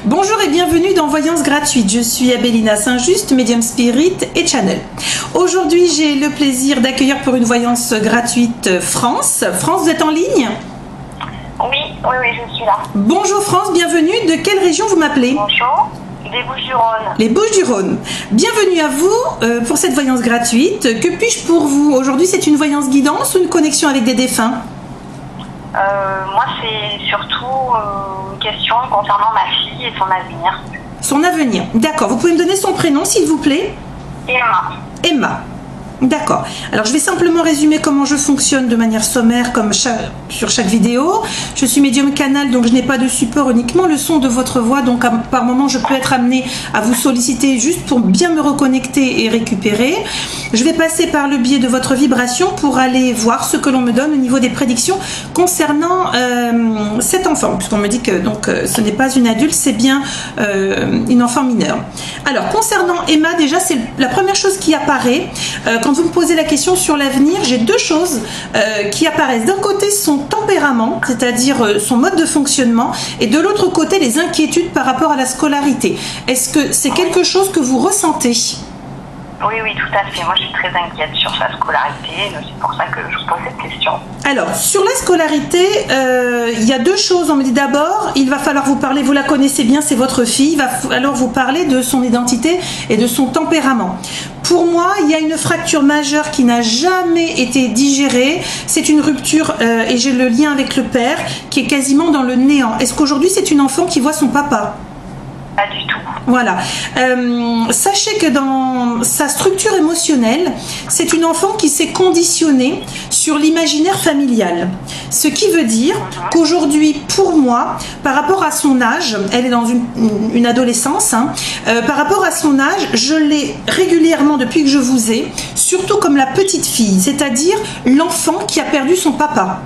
Bonjour et bienvenue dans Voyance gratuite. Je suis Abélina Saint-Just, médium spirit et channel. Aujourd'hui, j'ai le plaisir d'accueillir pour une voyance gratuite France. France, vous êtes en ligne? Oui, je suis là. Bonjour France, bienvenue. De quelle région vous m'appelez? Bonjour, des Bouches-du-Rhône. Les Bouches-du-Rhône. Bienvenue à vous pour cette voyance gratuite. Que puis-je pour vous? Aujourd'hui, c'est une voyance guidance ou une connexion avec des défunts? Moi, c'est surtout une question concernant ma fille et son avenir. Son avenir, d'accord. Vous pouvez me donner son prénom, s'il vous plaît? Emma. Emma. D'accord. Alors, je vais simplement résumer comment je fonctionne de manière sommaire, comme sur chaque vidéo. Je suis médium canal, donc je n'ai pas de support, uniquement le son de votre voix. Donc, par moment, je peux être amenée à vous solliciter juste pour bien me reconnecter et récupérer. Je vais passer par le biais de votre vibration pour aller voir ce que l'on me donne au niveau des prédictions concernant cet enfant, puisqu'on me dit que ce n'est pas une adulte, c'est bien une enfant mineure. Alors, concernant Emma, déjà, c'est la première chose qui apparaît. Quand vous me posez la question sur l'avenir, j'ai deux choses qui apparaissent. D'un côté, son tempérament, c'est-à-dire son mode de fonctionnement, et de l'autre côté, les inquiétudes par rapport à la scolarité. Est-ce que c'est quelque chose que vous ressentez? Oui, tout à fait. Moi, je suis très inquiète sur sa scolarité. C'est pour ça que je vous pose cette question. Alors, sur la scolarité, il y a deux choses. On me dit d'abord, il va falloir vous parler, vous la connaissez bien, c'est votre fille, il va alors vous parler de son identité et de son tempérament. Pour moi, il y a une fracture majeure qui n'a jamais été digérée. C'est une rupture, et j'ai le lien avec le père, qui est quasiment dans le néant. Est-ce qu'aujourd'hui, c'est une enfant qui voit son papa? Pas du tout. Voilà. Sachez que dans sa structure émotionnelle, c'est une enfant qui s'est conditionnée sur l'imaginaire familial. Ce qui veut dire qu'aujourd'hui, pour moi, par rapport à son âge, elle est dans une adolescence, par rapport à son âge, je l'ai régulièrement depuis que je vous ai, surtout comme la petite fille, c'est-à-dire l'enfant qui a perdu son papa.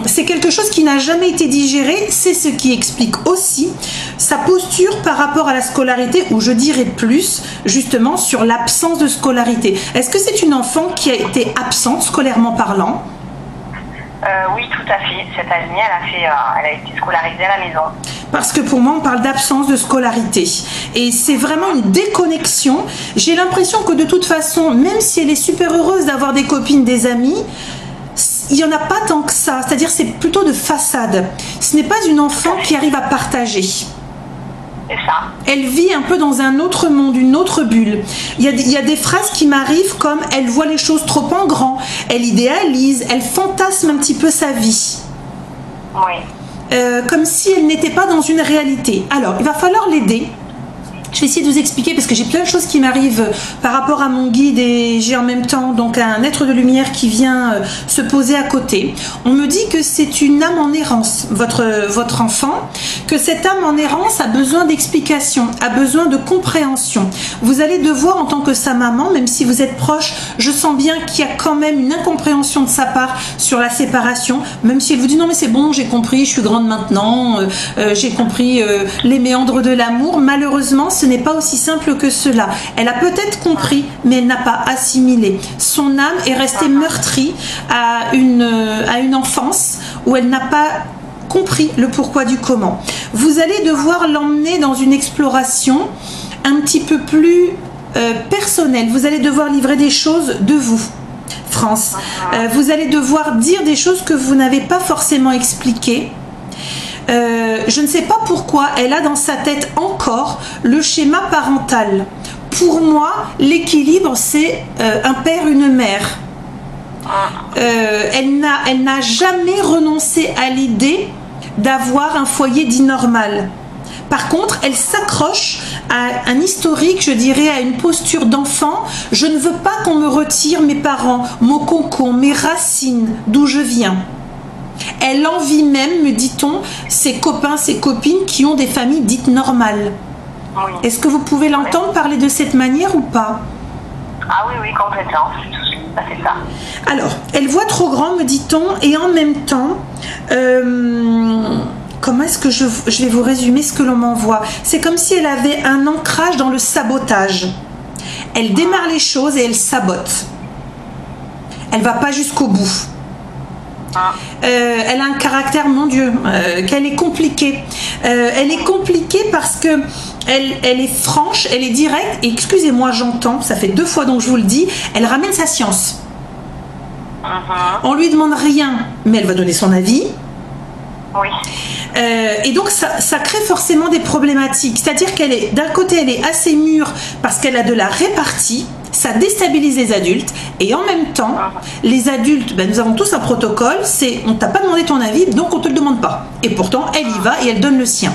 C'est quelque chose qui n'a jamais été digéré, c'est ce qui explique aussi sa posture par rapport à la scolarité, ou je dirais plus justement sur l'absence de scolarité. Est-ce que c'est une enfant qui a été absente scolairement parlant? Oui, tout à fait. Cette année, elle a été scolarisée à la maison. Parce que pour moi, on parle d'absence de scolarité. Et c'est vraiment une déconnexion. J'ai l'impression que de toute façon, même si elle est super heureuse d'avoir des copines, des amis, il n'y en a pas tant que ça, c'est-à-dire c'est plutôt de façade. Ce n'est pas une enfant qui arrive à partager. C'est ça. Elle vit un peu dans un autre monde, une autre bulle. Il y a des phrases qui m'arrivent comme « elle voit les choses trop en grand », elle idéalise, elle fantasme un petit peu sa vie. Oui. Comme si elle n'était pas dans une réalité. Alors, il va falloir l'aider. Je vais essayer de vous expliquer parce que j'ai plein de choses qui m'arrivent par rapport à mon guide, et j'ai en même temps donc un être de lumière qui vient se poser à côté. On me dit que c'est une âme en errance, votre enfant, que cette âme en errance a besoin d'explication, a besoin de compréhension. Vous allez devoir, en tant que sa maman, même si vous êtes proche, je sens bien qu'il y a quand même une incompréhension de sa part sur la séparation, même si elle vous dit non mais c'est bon, j'ai compris, je suis grande maintenant, j'ai compris les méandres de l'amour. Malheureusement, ce n'est pas aussi simple que cela. Elle a peut-être compris, mais elle n'a pas assimilé. Son âme est restée meurtrie à une enfance où elle n'a pas compris le pourquoi du comment. Vous allez devoir l'emmener dans une exploration un petit peu plus personnelle. Vous allez devoir livrer des choses de vous, France. Vous allez devoir dire des choses que vous n'avez pas forcément expliquées. Je ne sais pas pourquoi elle a dans sa tête encore le schéma parental. Pour moi, l'équilibre, c'est un père, une mère. Elle n'a jamais renoncé à l'idée d'avoir un foyer dit normal. Par contre, elle s'accroche à un historique, je dirais, à une posture d'enfant. Je ne veux pas qu'on me retire mes parents, mon cocon, mes racines, d'où je viens. Elle envie même, me dit-on, ses copains, ses copines qui ont des familles dites normales. Oui. Est-ce que vous pouvez l'entendre parler de cette manière ou pas? Ah oui, complètement. C'est ça. Alors, elle voit trop grand, me dit-on, et en même temps, comment est-ce que je vais vous résumer ce que l'on m'envoie? C'est comme si elle avait un ancrage dans le sabotage. Elle démarre les choses et elle sabote. Elle va pas jusqu'au bout. Elle a un caractère, mon Dieu, qu'elle est compliquée. Elle est compliquée parce que elle est franche, elle est directe. Et excusez-moi, j'entends, ça fait 2 fois donc je vous le dis, elle ramène sa science. On lui demande rien, mais elle va donner son avis. Oui. Et donc ça crée forcément des problématiques. C'est-à-dire qu'elle est, d'un côté, elle est assez mûre parce qu'elle a de la répartie. Ça déstabilise les adultes et en même temps, les adultes, ben, nous avons tous un protocole, c'est on t'a pas demandé ton avis, donc on te le demande pas. Et pourtant, elle y va et elle donne le sien.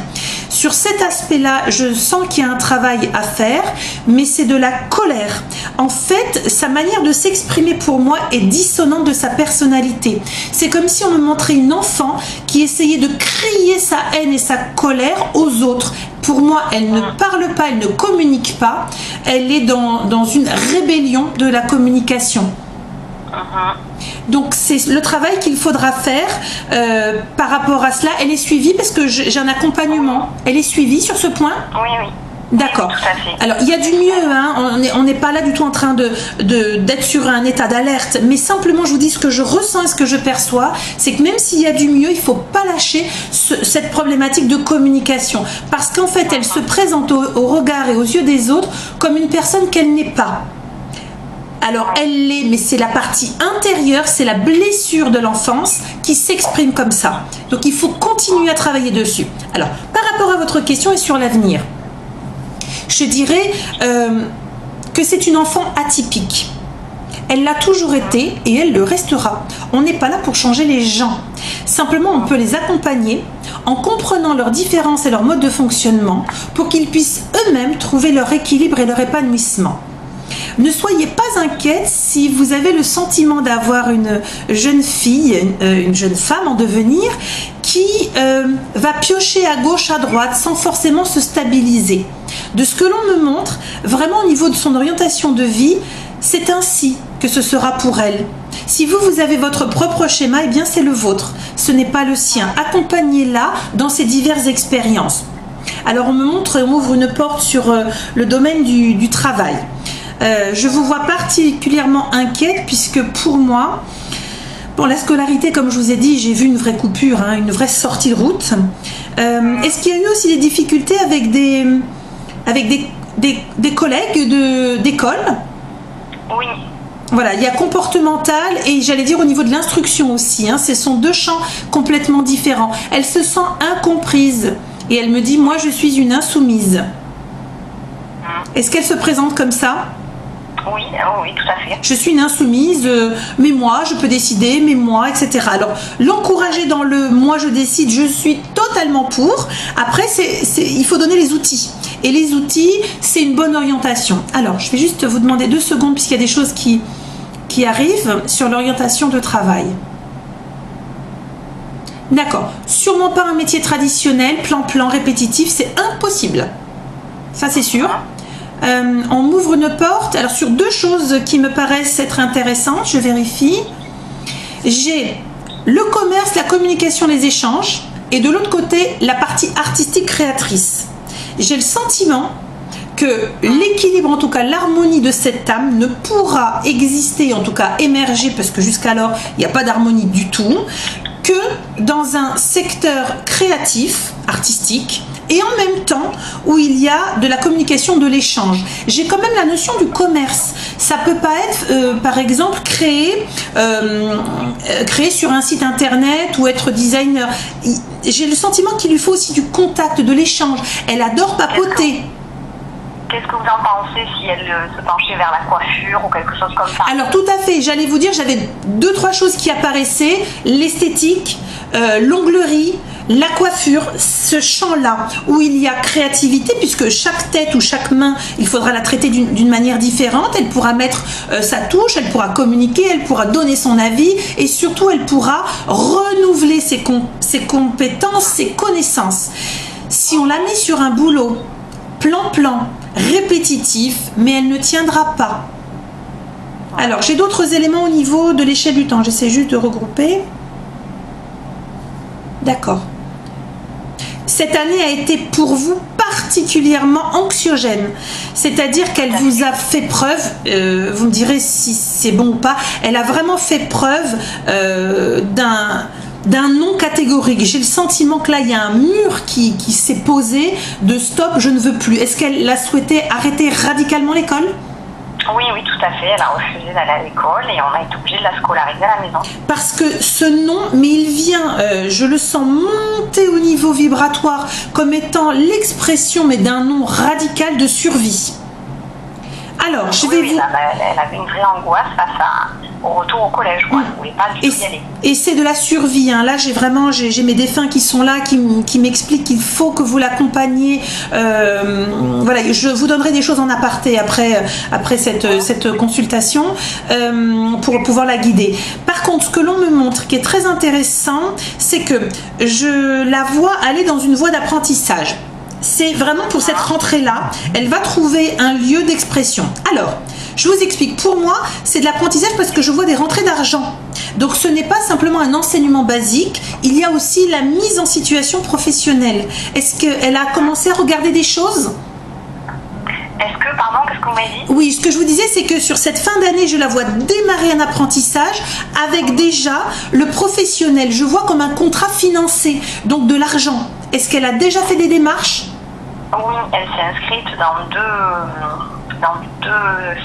Sur cet aspect-là, je sens qu'il y a un travail à faire, mais c'est de la colère. En fait, sa manière de s'exprimer pour moi est dissonante de sa personnalité. C'est comme si on me montrait une enfant qui essayait de crier sa haine et sa colère aux autres. Pour moi, elle ne parle pas, elle ne communique pas. Elle est dans une rébellion de la communication. Donc, c'est le travail qu'il faudra faire par rapport à cela. Elle est suivie parce que j'ai un accompagnement. Elle est suivie sur ce point? Oui, oui. D'accord. Alors, il y a du mieux, hein. On n'est pas là du tout en train d'être sur un état d'alerte, mais simplement, je vous dis ce que je ressens et ce que je perçois, c'est que même s'il y a du mieux, il ne faut pas lâcher cette problématique de communication, parce qu'en fait, elle se présente au regard et aux yeux des autres comme une personne qu'elle n'est pas. Alors, elle l'est, mais c'est la partie intérieure, c'est la blessure de l'enfance qui s'exprime comme ça. Donc, il faut continuer à travailler dessus. Alors, par rapport à votre question et sur l'avenir, je dirais que c'est une enfant atypique. Elle l'a toujours été et elle le restera. On n'est pas là pour changer les gens. Simplement, on peut les accompagner en comprenant leurs différences et leur mode de fonctionnement pour qu'ils puissent eux-mêmes trouver leur équilibre et leur épanouissement. Ne soyez pas inquiète si vous avez le sentiment d'avoir une jeune fille, une jeune femme en devenir qui va piocher à gauche, à droite sans forcément se stabiliser. De ce que l'on me montre, vraiment au niveau de son orientation de vie, c'est ainsi que ce sera pour elle. Si vous avez votre propre schéma, eh bien c'est le vôtre, ce n'est pas le sien. Accompagnez-la dans ses diverses expériences. Alors on me montre, on m'ouvre une porte sur le domaine du travail. Je vous vois particulièrement inquiète puisque pour moi, pour la scolarité, comme je vous ai dit, j'ai vu une vraie coupure, hein, une vraie sortie de route. Est-ce qu'il y a eu aussi des difficultés avec des collègues d'école? Oui. Voilà, il y a comportemental et j'allais dire au niveau de l'instruction aussi, hein, ce sont 2 champs complètement différents. Elle se sent incomprise et elle me dit, moi je suis une insoumise. Est-ce qu'elle se présente comme ça? Oui, oui, tout à fait. Je suis une insoumise, mais moi, je peux décider, mais moi, etc. Alors, l'encourager dans le « moi, je décide, je suis totalement pour ». Après, il faut donner les outils. Et les outils, c'est une bonne orientation. Alors, je vais juste vous demander 2 secondes, puisqu'il y a des choses qui arrivent sur l'orientation de travail. D'accord. Sûrement pas un métier traditionnel, plan répétitif, c'est impossible. Ça, c'est sûr. On m'ouvre une porte. Alors sur 2 choses qui me paraissent être intéressantes, je vérifie. J'ai le commerce, la communication, les échanges, et de l'autre côté la partie artistique créatrice. J'ai le sentiment que l'équilibre, en tout cas l'harmonie de cette âme ne pourra exister, en tout cas émerger, parce que jusqu'alors il n'y a pas d'harmonie du tout, que dans un secteur créatif, artistique, et en même temps où il y a de la communication, de l'échange. J'ai quand même la notion du commerce. Ça peut pas être, par exemple, créer sur un site internet ou être designer. J'ai le sentiment qu'il lui faut aussi du contact, de l'échange. Elle adore papoter. Qu'est-ce que vous en pensez si elle se penchait vers la coiffure ou quelque chose comme ça? Alors tout à fait, j'allais vous dire, j'avais 2-3 choses qui apparaissaient, l'esthétique, l'onglerie, la coiffure, ce champ-là où il y a créativité, puisque chaque tête ou chaque main, il faudra la traiter d'une manière différente. Elle pourra mettre sa touche, elle pourra communiquer, elle pourra donner son avis et surtout elle pourra renouveler ses compétences, ses connaissances. Si on la met sur un boulot plan, répétitif, mais elle ne tiendra pas. Alors, j'ai d'autres éléments au niveau de l'échelle du temps. J'essaie juste de regrouper. D'accord. Cette année a été pour vous particulièrement anxiogène. C'est-à-dire qu'elle vous a fait preuve, vous me direz si c'est bon ou pas, elle a vraiment fait preuve d'un non catégorique. J'ai le sentiment que là, il y a un mur qui s'est posé de stop, je ne veux plus. Est-ce qu'elle a souhaité arrêter radicalement l'école ? Oui, tout à fait. Elle a refusé d'aller à l'école et on a été obligé de la scolariser à la maison. Parce que ce nom, mais il vient, je le sens monter au niveau vibratoire comme étant l'expression, mais d'un nom radical de survie. Alors, je vais vous... Elle avait une vraie angoisse face au retour au collège. Quoi. Elle ne voulait pas du tout y aller. Et c'est de la survie. Hein. Là, j'ai mes défunts qui sont là, qui m'expliquent qu'il faut que vous l'accompagniez. Voilà, je vous donnerai des choses en aparté après cette consultation pour pouvoir la guider. Par contre, ce que l'on me montre, qui est très intéressant, c'est que je la vois aller dans une voie d'apprentissage. C'est vraiment pour cette rentrée-là, elle va trouver un lieu d'expression. Alors, je vous explique. Pour moi, c'est de l'apprentissage parce que je vois des rentrées d'argent. Donc, ce n'est pas simplement un enseignement basique. Il y a aussi la mise en situation professionnelle. Est-ce qu'elle a commencé à regarder des choses ? Pardon, qu'est-ce que vous m'avez dit ? Oui, ce que je vous disais, c'est que sur cette fin d'année, je la vois démarrer un apprentissage avec déjà le professionnel. Je vois comme un contrat financé, donc de l'argent. Est-ce qu'elle a déjà fait des démarches ? Oui, elle s'est inscrite dans deux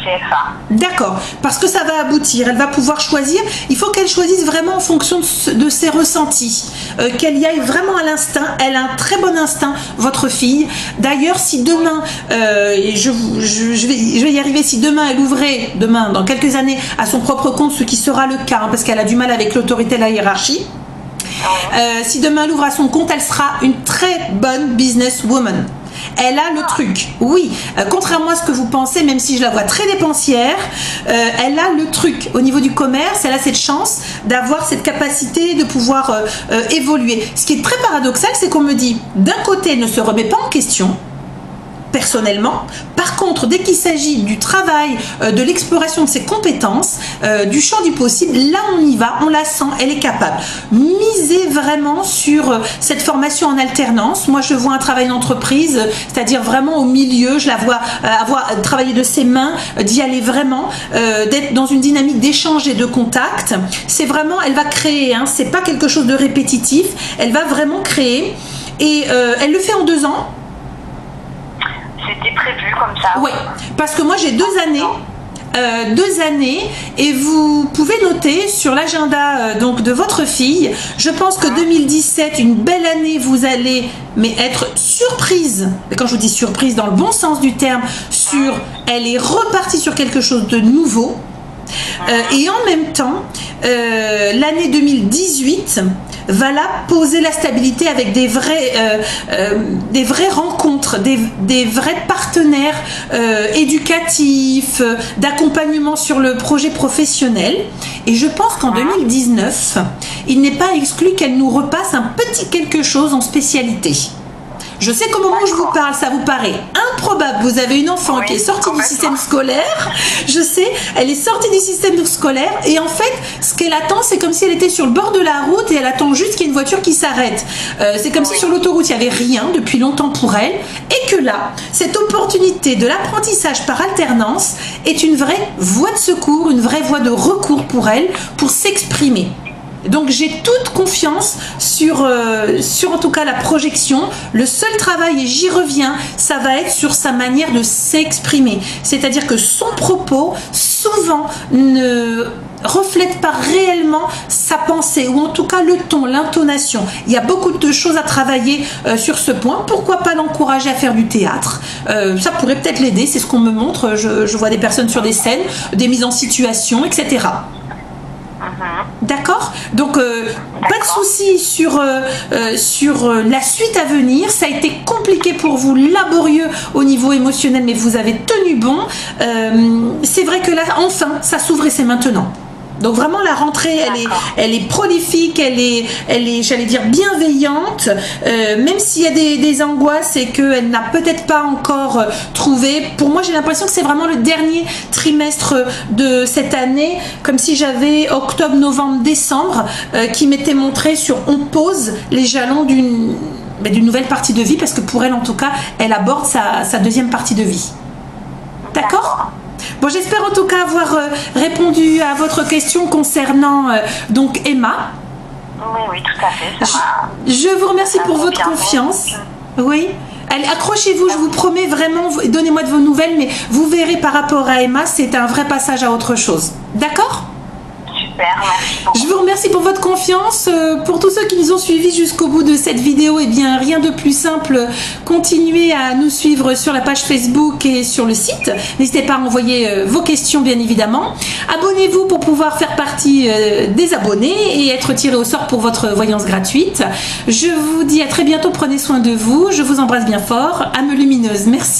CFA. D'accord, parce que ça va aboutir, elle va pouvoir choisir. Il faut qu'elle choisisse vraiment en fonction de ses ressentis, qu'elle y aille vraiment à l'instinct. Elle a un très bon instinct, votre fille. D'ailleurs, si demain, je vais y arriver, si demain elle ouvrait, dans quelques années, à son propre compte, ce qui sera le cas, hein, parce qu'elle a du mal avec l'autorité et la hiérarchie. Si demain elle ouvre à son compte, elle sera une très bonne businesswoman. Elle a le truc, oui, contrairement à ce que vous pensez, même si je la vois très dépensière, elle a le truc au niveau du commerce. Elle a cette chance d'avoir cette capacité de pouvoir évoluer. Ce qui est très paradoxal, c'est qu'on me dit, d'un côté, elle ne se remet pas en question personnellement. Par contre, dès qu'il s'agit du travail, de l'exploration de ses compétences, du champ du possible, là on y va, on la sent, elle est capable. Misez vraiment sur cette formation en alternance. Moi je vois un travail d'entreprise, c'est-à-dire vraiment au milieu, je la vois avoir travaillé de ses mains, d'y aller vraiment, d'être dans une dynamique d'échange et de contact. C'est vraiment, elle va créer, hein, c'est pas quelque chose de répétitif, elle va vraiment créer et elle le fait en 2 ans. C'était prévu comme ça. Oui, parce que moi j'ai 2 années. 2 années et vous pouvez noter sur l'agenda donc de votre fille. Je pense que 2017, une belle année, vous allez être surprise. Et quand je vous dis surprise dans le bon sens du terme, elle est repartie sur quelque chose de nouveau. Et en même temps, l'année 2018 va là poser la stabilité avec des vraies rencontres, des vrais partenaires éducatifs, d'accompagnement sur le projet professionnel. Et je pense qu'en 2019, il n'est pas exclu qu'elle nous repasse un petit quelque chose en spécialité. Je sais qu'au moment où je vous parle, ça vous paraît improbable. Vous avez une enfant qui est sortie du système scolaire. Je sais, elle est sortie du système scolaire. Et en fait, ce qu'elle attend, c'est comme si elle était sur le bord de la route et elle attend juste qu'il y ait une voiture qui s'arrête. C'est comme si sur l'autoroute, il n'y avait rien depuis longtemps pour elle. Et que là, cette opportunité de l'apprentissage par alternance est une vraie voie de secours, une vraie voie de recours pour elle, pour s'exprimer. Donc j'ai toute confiance sur en tout cas la projection. Le seul travail, et j'y reviens, ça va être sur sa manière de s'exprimer. C'est-à-dire que son propos souvent ne reflète pas réellement sa pensée, ou en tout cas le ton, l'intonation. Il y a beaucoup de choses à travailler sur ce point. Pourquoi pas l'encourager à faire du théâtre? Ça pourrait peut-être l'aider, c'est ce qu'on me montre. Je vois des personnes sur des scènes, des mises en situation, etc. D'accord? Donc pas de souci sur la suite à venir. Ça a été compliqué pour vous, laborieux au niveau émotionnel, mais vous avez tenu bon. C'est vrai que là, enfin, ça s'ouvre et c'est maintenant. Donc vraiment la rentrée, elle est prolifique, elle est, j'allais dire, bienveillante, même s'il y a des angoisses et qu'elle n'a peut-être pas encore trouvé. Pour moi, j'ai l'impression que c'est vraiment le dernier trimestre de cette année, comme si j'avais octobre, novembre, décembre, qui m'était montré sur on pose les jalons d'une nouvelle partie de vie, parce que pour elle, en tout cas, elle aborde sa deuxième partie de vie. D'accord ? Bon, j'espère en tout cas avoir répondu à votre question concernant donc Emma. Oui, tout à fait. Je vous remercie pour votre confiance. Oui. Allez, accrochez-vous, je vous promets vraiment, donnez-moi de vos nouvelles, mais vous verrez par rapport à Emma, c'est un vrai passage à autre chose. D'accord ? Super, merci beaucoup. Je vous remercie pour votre confiance. Pour tous ceux qui nous ont suivis jusqu'au bout de cette vidéo, eh bien, rien de plus simple. Continuez à nous suivre sur la page Facebook et sur le site. N'hésitez pas à envoyer vos questions, bien évidemment. Abonnez-vous pour pouvoir faire partie des abonnés et être tiré au sort pour votre voyance gratuite. Je vous dis à très bientôt. Prenez soin de vous. Je vous embrasse bien fort. Âme lumineuse. Merci.